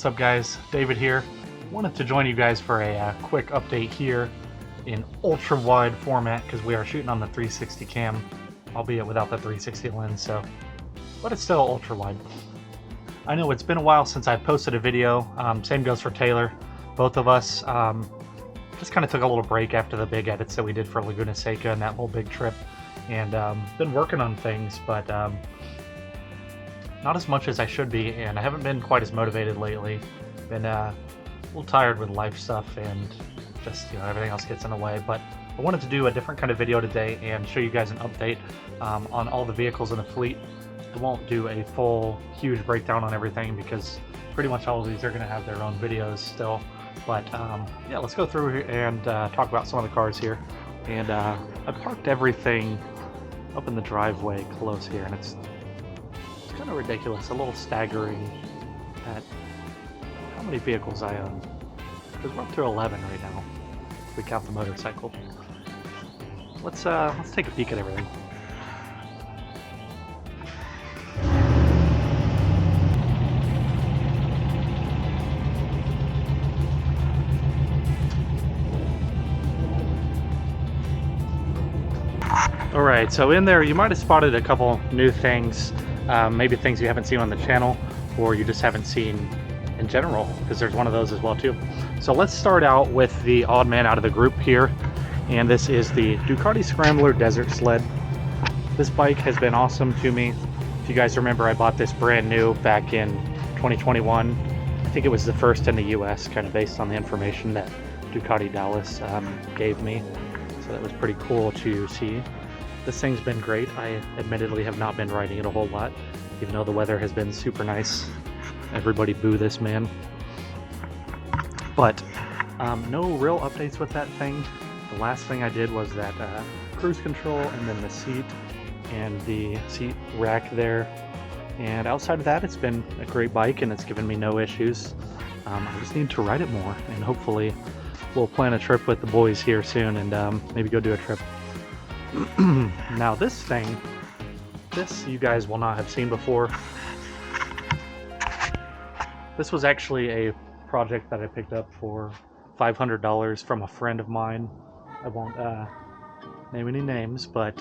What's up guys, David here. Wanted to join you guys for a quick update here in ultra wide format because we are shooting on the 360 cam, albeit without the 360 lens, but it's still ultra wide. I know it's been a while since I've posted a video, same goes for Taylor. Both of us just kind of took a little break after the big edits that we did for Laguna Seca and that whole big trip, and been working on things, but not as much as I should be, and I haven't been quite as motivated lately. Been a little tired with life stuff and just, everything else gets in the way. But I wanted to do a different kind of video today and show you guys an update on all the vehicles in the fleet. I won't do a full, huge breakdown on everything because pretty much all of these are going to have their own videos still. But yeah, let's go through here and talk about some of the cars here. And I parked everything up in the driveway close here, and it's kind of ridiculous, a little staggering at how many vehicles I own, because we're up to 11 right now if we count the motorcycle. Let's take a peek at everything. Alright, so in there you might have spotted a couple new things. Maybe things you haven't seen on the channel, or you just haven't seen in general, because there's one of those as well too. So let's start out with the odd man out of the group here, and this is the Ducati Scrambler Desert Sled. This bike has been awesome to me. If you guys remember, I bought this brand new back in 2021. I think it was the first in the US, kind of based on the information that Ducati Dallas gave me. So that was pretty cool to see. This thing's been great. I admittedly have not been riding it a whole lot, even though the weather has been super nice. Everybody boo this man. But no real updates with that thing. The last thing I did was that cruise control and then the seat and the seat rack there. And outside of that, it's been a great bike and it's given me no issues. I just need to ride it more, and hopefully we'll plan a trip with the boys here soon and maybe go do a trip. Now this thing, this you guys will not have seen before. This was actually a project that I picked up for $500 from a friend of mine. I won't name any names, but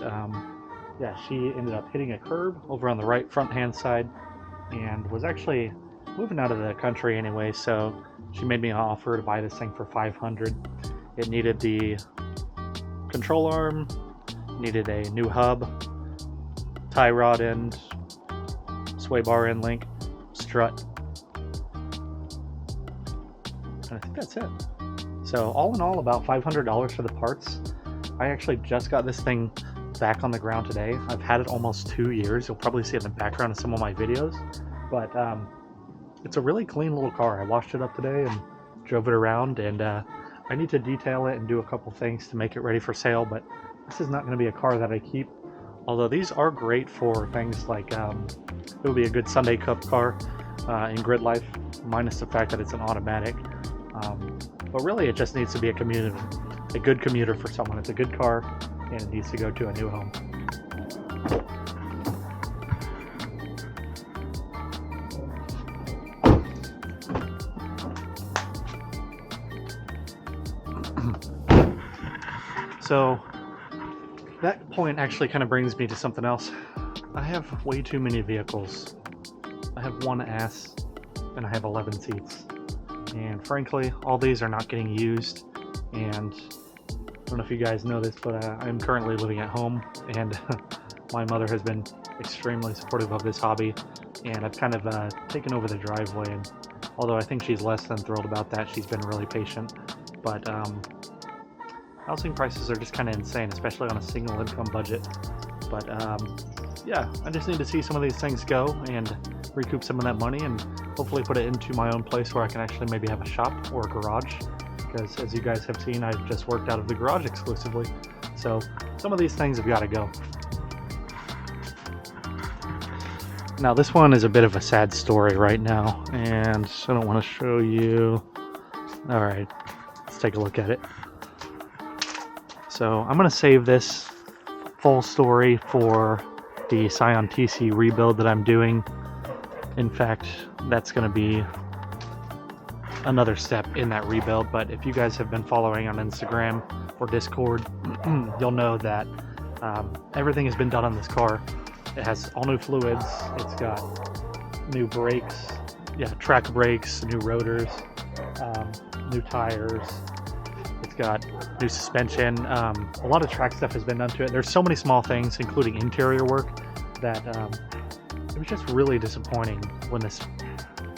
yeah, she ended up hitting a curb over on the right front hand side and was actually moving out of the country anyway, so she made me an offer to buy this thing for $500. It needed the control arm, needed a new hub, tie rod end, sway bar end link, strut, and I think that's it. So all in all, about $500 for the parts. I actually just got this thing back on the ground today. I've had it almost 2 years. You'll probably see it in the background of some of my videos, but it's a really clean little car. I washed it up today and drove it around, and I need to detail it and do a couple things to make it ready for sale, but this is not going to be a car that I keep, although these are great for things like it would be a good Sunday Cup car in Gridlife, minus the fact that it's an automatic. But really it just needs to be a good commuter for someone. It's a good car and it needs to go to a new home. So that point actually kind of brings me to something else. I have way too many vehicles. I have one ass and I have 11 seats. And frankly, all these are not getting used. And I don't know if you guys know this, but I'm currently living at home, and my mother has been extremely supportive of this hobby, and I've kind of taken over the driveway, and although I think she's less than thrilled about that, she's been really patient. But housing prices are just kind of insane, especially on a single income budget. But yeah, I just need to see some of these things go and recoup some of that money and hopefully put it into my own place where I can actually maybe have a shop or a garage, because as you guys have seen, I've just worked out of the garage exclusively. So some of these things have got to go. Now this one is a bit of a sad story right now, and I don't want to show you. Alright, let's take a look at it. So I'm going to save this full story for the Scion TC rebuild that I'm doing. In fact, that's going to be another step in that rebuild. But if you guys have been following on Instagram or Discord, you'll know that everything has been done on this car. It has all new fluids. It's got new brakes, track brakes, new rotors, new tires. It's got new suspension. A lot of track stuff has been done to it. There's so many small things, including interior work, that it was just really disappointing when this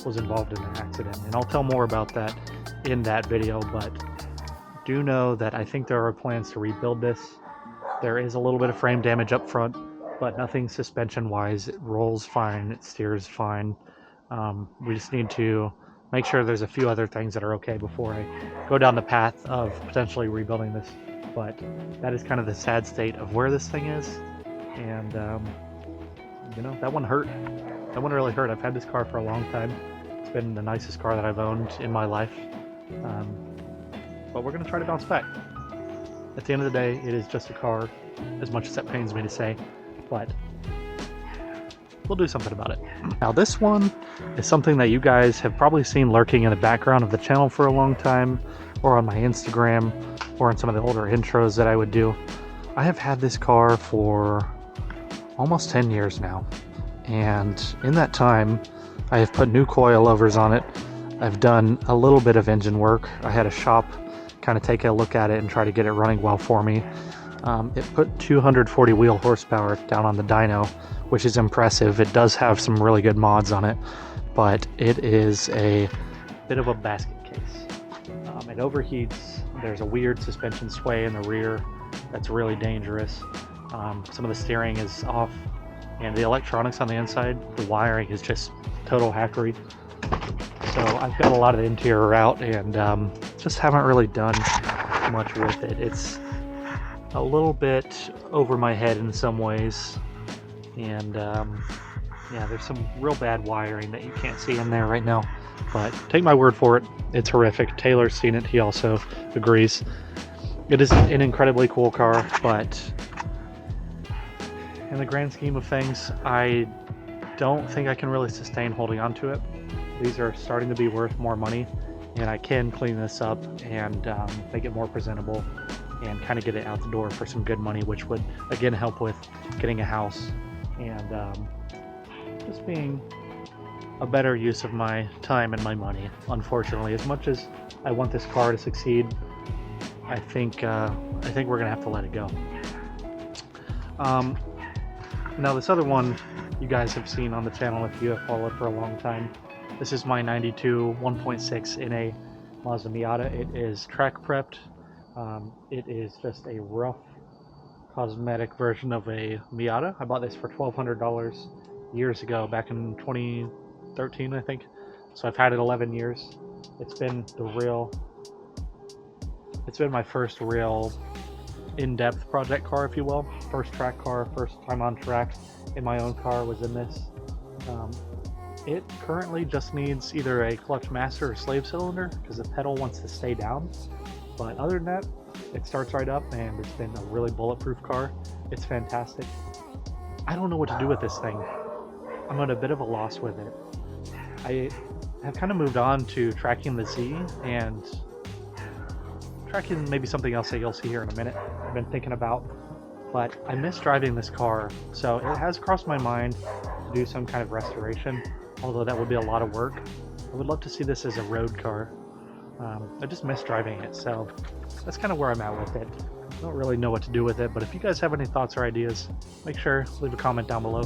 was involved in an accident. And I'll tell more about that in that video, but do know that I think there are plans to rebuild this. There is a little bit of frame damage up front, but nothing suspension wise. It rolls fine, it steers fine. We just need to make sure there's a few other things that are okay before I go down the path of potentially rebuilding this. But that is kind of the sad state of where this thing is. And you know, that one hurt. That one really hurt. I've had this car for a long time. It's been the nicest car that I've owned in my life. But we're going to try to bounce back. At the end of the day, it is just a car, as much as that pains me to say, but we'll do something about it. Now this one is something that you guys have probably seen lurking in the background of the channel for a long time, or on my Instagram, or in some of the older intros that I would do. I have had this car for almost 10 years now, and in that time I have put new coilovers on it. I've done a little bit of engine work. I had a shop kind of take a look at it and try to get it running well for me. It put 240 wheel horsepower down on the dyno, which is impressive. It does have some really good mods on it, but it is a bit of a basket case. It overheats. There's a weird suspension sway in the rear that's really dangerous. Some of the steering is off, and the electronics on the inside, the wiring is just total hackery. So I've got a lot of the interior out, and just haven't really done much with it. It's a little bit over my head in some ways, and yeah, there's some real bad wiring that you can't see in there right now, but take my word for it, it's horrific. Taylor's seen it, he also agrees. It is an incredibly cool car, but in the grand scheme of things, I don't think I can really sustain holding on to it. These are starting to be worth more money, and I can clean this up and make it more presentable and kind of get it out the door for some good money, which would again help with getting a house and just being a better use of my time and my money. Unfortunately, as much as I want this car to succeed, I think we're gonna have to let it go. Now this other one you guys have seen on the channel if you have followed for a long time. This is my 92 1.6 in a Mazda Miata. It is track prepped. It is just a rough cosmetic version of a Miata. I bought this for $1,200 years ago, back in 2013 I think. So I've had it 11 years. It's been my first real in-depth project car, if you will. First track car, first time on track in my own car was in this. It currently just needs either a clutch master or slave cylinder because the pedal wants to stay down. But other than that, it starts right up, and it's been a really bulletproof car. It's fantastic. I don't know what to do with this thing. I'm at a bit of a loss with it. I have kind of moved on to tracking the Z and tracking maybe something else that you'll see here in a minute I've been thinking about. But I miss driving this car, so it has crossed my mind to do some kind of restoration, although that would be a lot of work. I would love to see this as a road car. I just miss driving it, so that's kind of where I'm at with it. I don't really know what to do with it, but if you guys have any thoughts or ideas, make sure to leave a comment down below.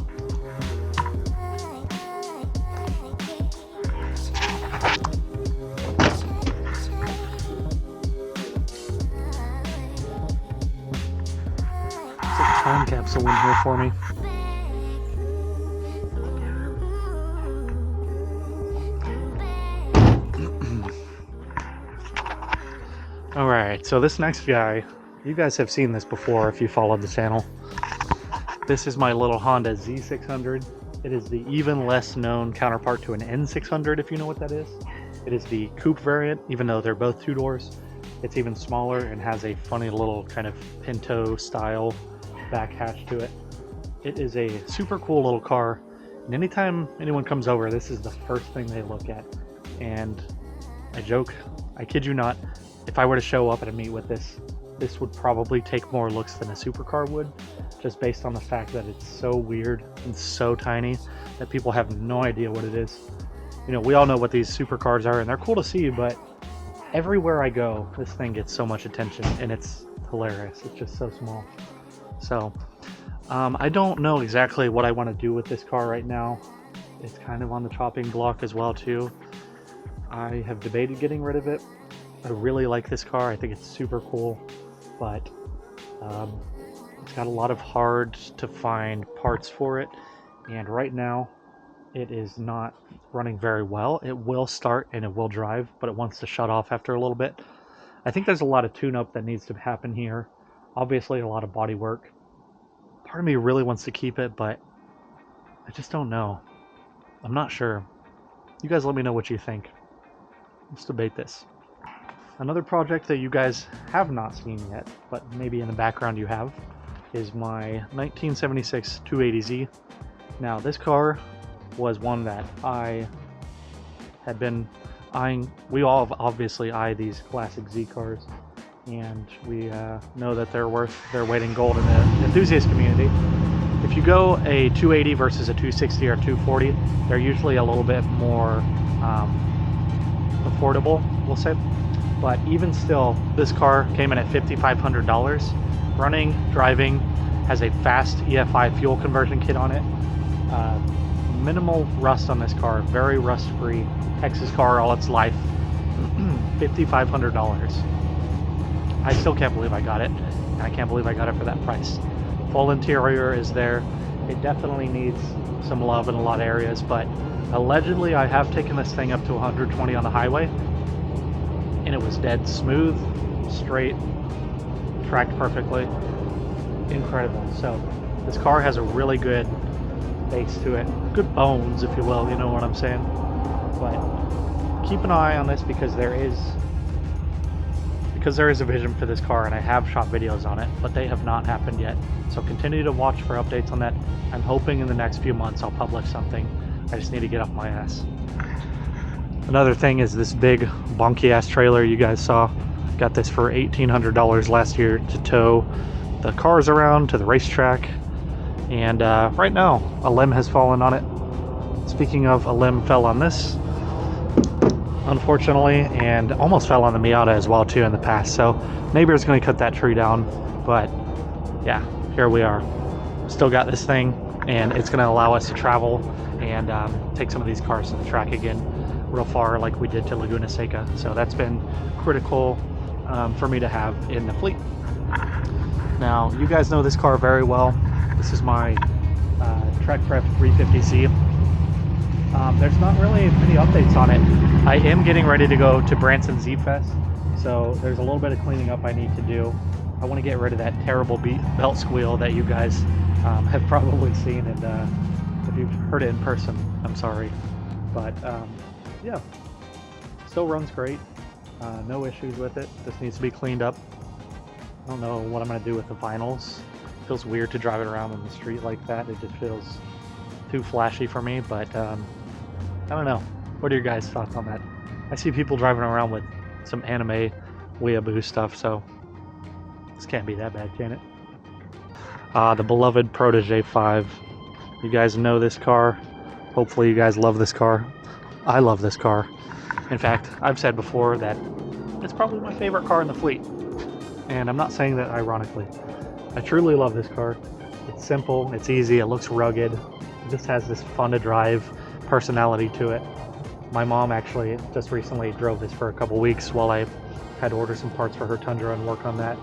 It's a time capsule in here for me. Alright, so this next guy, you guys have seen this before if you followed the channel. This is my little Honda Z600. It is the even less known counterpart to an N600, if you know what that is. It is the coupe variant, even though they're both two doors. It's even smaller and has a funny little kind of Pinto style back hatch to it. It is a super cool little car, and anytime anyone comes over, this is the first thing they look at. And I joke, I kid you not, if I were to show up at a meet with this, this would probably take more looks than a supercar would, just based on the fact that it's so weird and so tiny that people have no idea what it is. You know, we all know what these supercars are and they're cool to see, but everywhere I go, this thing gets so much attention and it's hilarious. It's just so small. So, I don't know exactly what I want to do with this car right now. It's kind of on the chopping block as well too. I have debated getting rid of it. I really like this car. I think it's super cool, but it's got a lot of hard to find parts for it, and right now it is not running very well. It will start and it will drive, but it wants to shut off after a little bit. I think there's a lot of tune-up that needs to happen here. Obviously a lot of body work. Part of me really wants to keep it, but I just don't know. I'm not sure. You guys let me know what you think. Let's debate this. Another project that you guys have not seen yet, but maybe in the background you have, is my 1976 280Z. Now this car was one that I had been eyeing. We all obviously eye these classic Z cars, and we know that they're worth their weight in gold in the enthusiast community. If you go a 280 versus a 260 or 240, they're usually a little bit more affordable, we'll say. But even still, this car came in at $5,500. Running, driving, has a fast EFI fuel conversion kit on it. Minimal rust on this car, very rust free. Texas car all its life. $5,500. I still can't believe I got it. And I can't believe I got it for that price. Full interior is there. It definitely needs some love in a lot of areas, but allegedly I have taken this thing up to 120 on the highway, and it was dead smooth, straight, tracked perfectly. Incredible. So this car has a really good base to it, good bones, if you will, you know what I'm saying. But keep an eye on this because there is a vision for this car, and I have shot videos on it, but they have not happened yet. So continue to watch for updates on that. I'm hoping in the next few months I'll publish something. I just need to get off my ass. Another thing is this big bonky ass trailer you guys saw. Got this for $1,800 last year to tow the cars around to the racetrack. And right now a limb has fallen on it. Speaking of, a limb fell on this, unfortunately, and almost fell on the Miata as well too in the past. So neighbor's going to cut that tree down, but yeah, here we are. Still got this thing, and it's going to allow us to travel and take some of these cars to the track again real far like we did to Laguna Seca. So that's been critical for me to have in the fleet. Now you guys know this car very well. This is my Trek Prep 350Z. There's not really many updates on it. I am getting ready to go to Branson Z Fest, so there's a little bit of cleaning up I need to do. I want to get rid of that terrible belt squeal that you guys have probably seen, and if you've heard it in person, I'm sorry. But yeah, still runs great. No issues with it. Just needs to be cleaned up. I don't know what I'm going to do with the vinyls. It feels weird to drive it around in the street like that. It just feels too flashy for me, but I don't know. What are your guys' thoughts on that? I see people driving around with some anime weeaboo stuff, so this can't be that bad, can it? The beloved Protege 5. You guys know this car. Hopefully you guys love this car. I love this car. In fact, I've said before that it's probably my favorite car in the fleet. And I'm not saying that ironically. I truly love this car. It's simple, it's easy, it looks rugged. It just has this fun to drive personality to it. My mom actually just recently drove this for a couple weeks while I had to order some parts for her Tundra and work on that.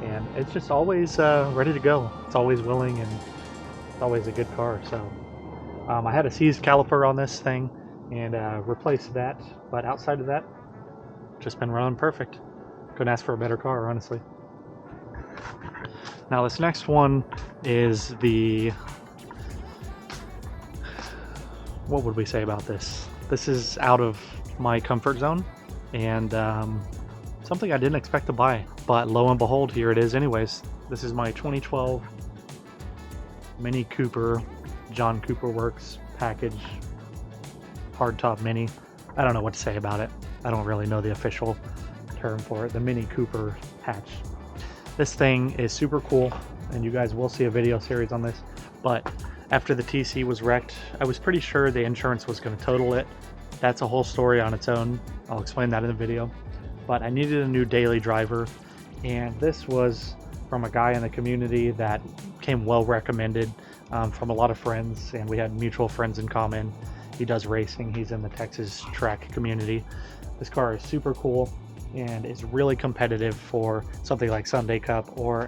And it's just always ready to go. It's always willing, and it's always a good car. So I had a seized caliper on this thing and replaced that. But outside of that, just been running perfect. Couldn't ask for a better car, honestly. Now this next one is the... what would we say about this? This is out of my comfort zone, and something I didn't expect to buy, but lo and behold, here it is anyways. This is my 2012 Mini Cooper, John Cooper Works package, hardtop Mini. I don't know what to say about it. I don't really know the official term for it, the Mini Cooper hatch. This thing is super cool, and you guys will see a video series on this, but after the TC was wrecked, I was pretty sure the insurance was going to total it. That's a whole story on its own. I'll explain that in the video. But I needed a new daily driver, and this was from a guy in the community that came well recommended from a lot of friends, and we had mutual friends in common. He does racing. He's in the Texas track community. This car is super cool and is really competitive for something like Sunday Cup or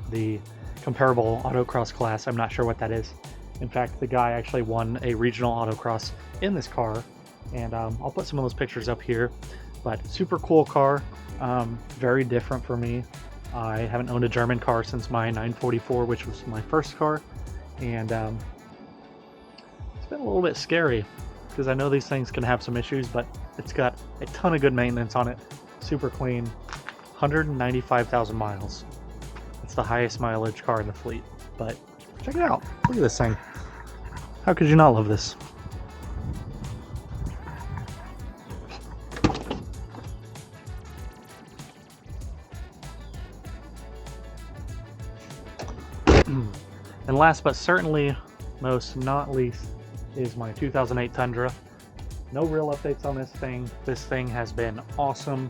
the comparable autocross class. I'm not sure what that is. In fact, the guy actually won a regional autocross in this car, and I'll put some of those pictures up here. But super cool car, very different for me. I haven't owned a German car since my 944, which was my first car, and it's been a little bit scary because I know these things can have some issues, but it's got a ton of good maintenance on it. Super clean, 195,000 miles. It's the highest mileage car in the fleet, but check it out. Look at this thing. How could you not love this? And last but certainly most not least is my 2008 Tundra. No real updates on this thing. This thing has been awesome,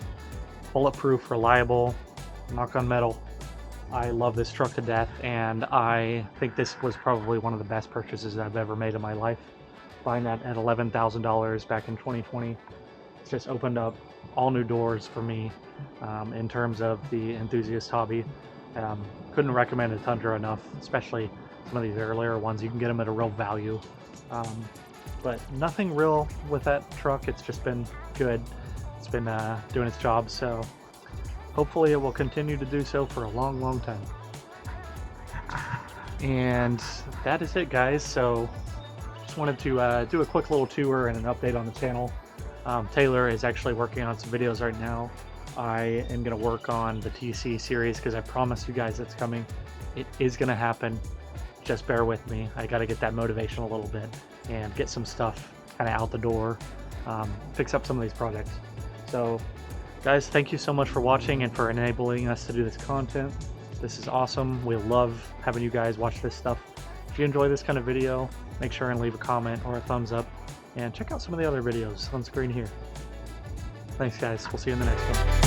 bulletproof, reliable, knock on metal. I love this truck to death, and I think this was probably one of the best purchases I've ever made in my life. Buying that at $11,000 back in 2020, it's just opened up all new doors for me in terms of the enthusiast hobby. Couldn't recommend a Tundra enough, especially some of these earlier ones. You can get them at a real value. But nothing real with that truck. It's just been good. It's been doing its job, so hopefully it will continue to do so for a long, long time. And that is it, guys. So just wanted to do a quick little tour and an update on the channel. Taylor is actually working on some videos right now. I am going to work on the TC series because I promised you guys it's coming. It is going to happen. Just bear with me. I got to get that motivation a little bit and get some stuff kind of out the door, fix up some of these projects. So guys, thank you so much for watching and for enabling us to do this content. This is awesome. We love having you guys watch this stuff. If you enjoy this kind of video, make sure and leave a comment or a thumbs up, and check out some of the other videos on screen here. Thanks guys, we'll see you in the next one.